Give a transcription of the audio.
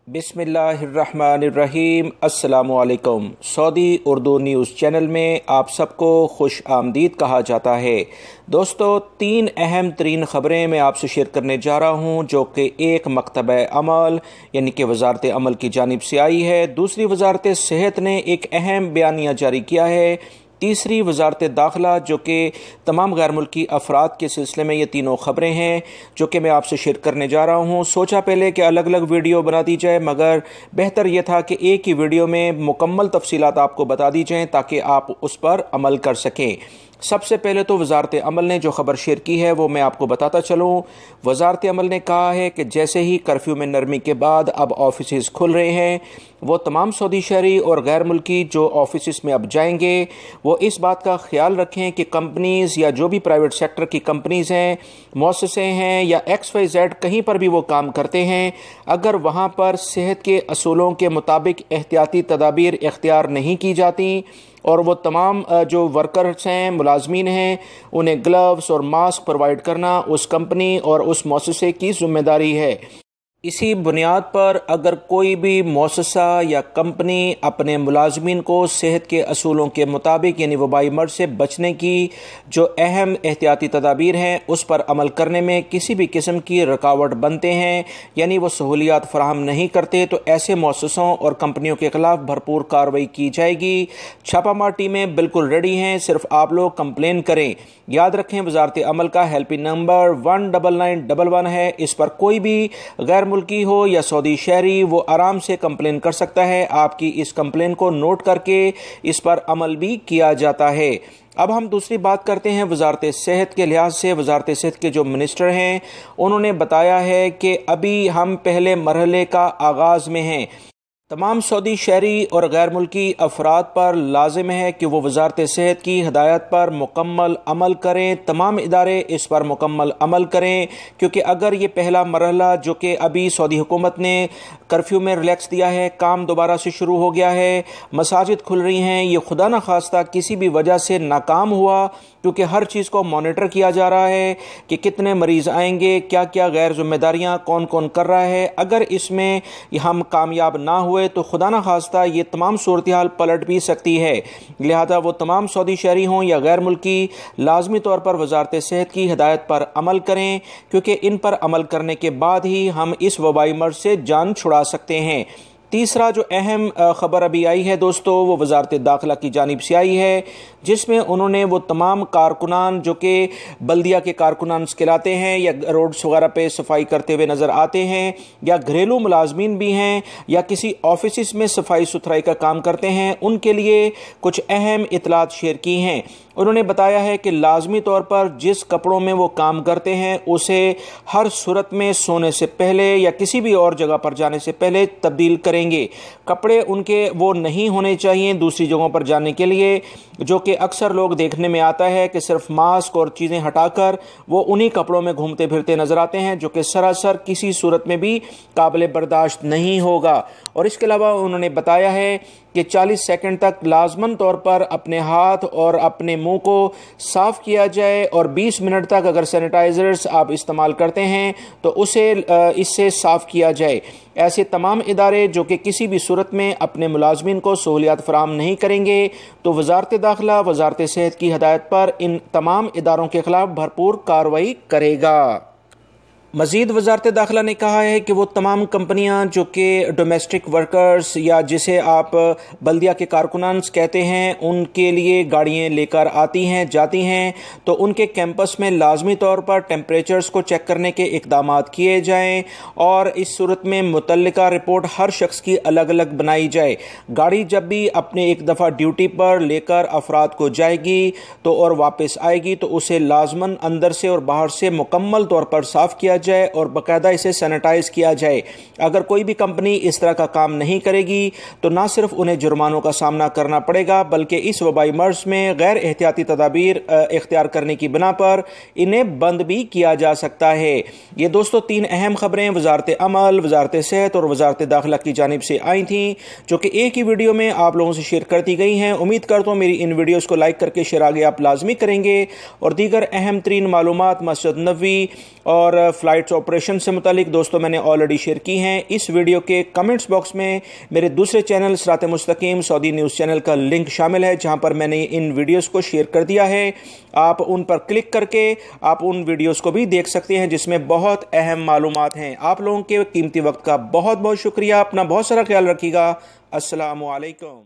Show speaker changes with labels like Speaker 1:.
Speaker 1: बिस्मिल्लाहिर्रहमानिर्रहीम। अस्सलामुअलैकुम। Saudi Urdu news channel में आप सबको खुश आमदीद कहा जाता है। दोस्तों, 3 अहम तरीन खबरें मैं आपसे शेयर करने जा रहा हूं, जो कि एक मकतब अमल यानी कि वजारत अमल की जानिब से आई है। दूसरी, वजारत सेहत ने एक अहम बयानिया जारी किया है। तीसरी, वजारत दाखिला, जो कि तमाम गैर मुल्की अफराद के सिलसिले में ये तीनों ख़बरें हैं जो कि मैं आपसे शेयर करने जा रहा हूँ। सोचा पहले कि अलग अलग वीडियो बना दी जाए, मगर बेहतर यह था कि एक ही वीडियो में मुकम्मल तफसीलात आपको बता दी जाएँ ताकि आप उस पर अमल कर सकें। सबसे पहले तो वजारत अमल ने जो ख़बर शेयर की है वो मैं आपको बताता चलूँ। वजारत अमल ने कहा है कि जैसे ही कर्फ्यू में नरमी के बाद अब ऑफिस खुल रहे हैं, वो तमाम सऊदी शहरी और गैर मुल्की जो ऑफिस में अब जाएंगे वो इस बात का ख्याल रखें कि कंपनीज़ या जो भी प्राइवेट सेक्टर की कंपनीज़ हैं, मौससे हैं या XYZ कहीं पर भी वो काम करते हैं, अगर वहाँ पर सेहत के असूलों के मुताबिक एहतियाती तदाबीर इख्तियार नहीं की जाती और वो तमाम जो वर्कर्स हैं, मुलाजमीन हैं, उन्हें ग्लव्स और मास्क प्रोवाइड करना उस कंपनी और उस मौससे की ज़िम्मेदारी है। इसी बुनियाद पर अगर कोई भी मौससा या कंपनी अपने मुलाजमीन को सेहत के असूलों के मुताबिक यानी वबाई मर्ज से बचने की जो अहम एहतियाती तदाबीर हैं उस पर अमल करने में किसी भी किस्म की रुकावट बनते हैं यानी वो सहूलियात फराहम नहीं करते, तो ऐसे मौससों और कंपनियों के ख़िलाफ़ भरपूर कार्रवाई की जाएगी। छापामार टीमें बिल्कुल रेडी हैं, सिर्फ आप लोग कंप्लेन करें। याद रखें, वजारत अमल का हेल्पलाइन नंबर 19911 है। इस पर कोई भी गैर मुल्की हो या सऊदी शहरी वो आराम से कंप्लेन कर सकता है। आपकी इस कंप्लेन को नोट करके इस पर अमल भी किया जाता है। अब हम दूसरी बात करते हैं वजारत सेहत के लिहाज से। वजारत सेहत के जो मिनिस्टर हैं उन्होंने बताया है कि अभी हम पहले मरहले का आगाज़ में हैं। तमाम सऊदी शहरी और गैर मुल्की अफराद पर लाजिम है कि वो वजारत सेहत की हिदायत पर मुकम्मल अमल करें। तमाम इदारे इस पर मुकम्मल अमल करें, क्योंकि अगर ये पहला मरहला जो कि अभी सऊदी हुकूमत ने कर्फ्यू में रिलैक्स दिया है, काम दोबारा से शुरू हो गया है, मसाजिद खुल रही हैं, ये खुदा न खास्ता किसी भी वजह से नाकाम हुआ, क्योंकि हर चीज़ को मॉनिटर किया जा रहा है कि कितने मरीज़ आएंगे, क्या क्या गैर जिम्मेदारियाँ कौन कौन कर रहा है। अगर इसमें हम कामयाब ना हुए तो खुदा न खास्ता ये तमाम सूरत हाल पलट भी सकती है। लिहाजा वो तमाम सऊदी शहरी हों या गैर मुल्की लाजमी तौर पर वजारत सेहत की हिदायत पर अमल करें, क्योंकि इन पर अमल करने के बाद ही हम इस वबाई मर्ज से जान छुड़ा सकते हैं। तीसरा जो अहम ख़बर अभी आई है दोस्तों, वो वजारत दाखिला की जानिब से आई है, जिसमें उन्होंने वो तमाम कारकुनान जो कि बल्दिया के कारकुनान कहलाते हैं या रोड्स वगैरह पे सफाई करते हुए नज़र आते हैं या घरेलू मुलाजमीन भी हैं या किसी ऑफिस में सफाई सुथराई का काम करते हैं, उनके लिए कुछ अहम इतलात शेयर की हैं। उन्होंने बताया है कि लाजमी तौर पर जिस कपड़ों में वो काम करते हैं उसे हर सूरत में सोने से पहले या किसी भी और जगह पर जाने से पहले तब्दील करेंगे। कपड़े उनके वो नहीं होने चाहिए दूसरी जगहों पर जाने के लिए, जो कि अक्सर लोग देखने में आता है कि सिर्फ मास्क और चीज़ें हटाकर वो उन्हीं कपड़ों में घूमते फिरते नज़र आते हैं, जो कि सरासर किसी सूरत में भी काबिल बर्दाश्त नहीं होगा। और इसके अलावा उन्होंने बताया है कि 40 सेकंड तक लाजमन तौर पर अपने हाथ और अपने मुंह को साफ़ किया जाए और 20 मिनट तक अगर सैनिटाइज़र्स आप इस्तेमाल करते हैं तो उसे इससे साफ़ किया जाए। ऐसे तमाम इदारे जो कि किसी भी सूरत में अपने मुलाजमीन को सहूलियात फराहम नहीं करेंगे, तो वजारत दाखिला वजारत सेहत की हिदायत पर इन तमाम इदारों के ख़िलाफ़ भरपूर कार्रवाई करेगा। मज़ीद वजारत दाखिला ने कहा है कि वो तमाम कंपनियां जो कि डोमेस्टिक वर्कर्स या जिसे आप बल्दिया के कारकुनान कहते हैं उनके लिए गाड़ियां लेकर आती हैं जाती हैं, तो उनके कैंपस में लाजमी तौर पर टेम्परेचर्स को चेक करने के इक़दाम किए जाएं और इस सूरत में मुतल्लिका रिपोर्ट हर शख्स की अलग अलग बनाई जाए। गाड़ी जब भी अपने एक दफ़ा ड्यूटी पर लेकर अफराद को जाएगी तो और वापस आएगी तो उसे लाजमन अंदर से और बाहर से मुकम्मल तौर पर साफ़ किया जाए और बाकायदा इसे सैनिटाइज किया जाए। अगर कोई भी कंपनी इस तरह का काम नहीं करेगी तो ना सिर्फ उन्हें जुर्मानों का सामना करना पड़ेगा, बल्कि इस वबाई मर्ज में गैर एहतियाती तदाबीर इख्तियार करने की बिना पर इन्हें बंद भी किया जा सकता है। ये दोस्तों 3 अहम खबरें वजारत अमल, वजारत सेहत और वजारत दाखिला की जानिब से आई थी, जो कि एक ही वीडियो में आप लोगों से शेयर कर दी गई हैं। उम्मीद करता हूँ मेरी इन वीडियोज़ को लाइक करके शेयर आगे आप लाजमी करेंगे और दीगर अहम तरीन मालूमात मस्जिद नबवी और फ़्लाइट्स ऑपरेशन से मुतालिक दोस्तों मैंने ऑलरेडी शेयर की हैं। इस वीडियो के कमेंट्स बॉक्स में मेरे दूसरे चैनल सिरात मुस्तकीम सऊदी न्यूज़ चैनल का लिंक शामिल है, जहां पर मैंने इन वीडियोस को शेयर कर दिया है। आप उन पर क्लिक करके आप उन वीडियोस को भी देख सकते हैं, जिसमें बहुत अहम मालूमात हैं। आप लोगों के कीमती वक्त का बहुत बहुत शुक्रिया। अपना बहुत सारा ख्याल रखिएगा। अस्सलामु अलैकुम।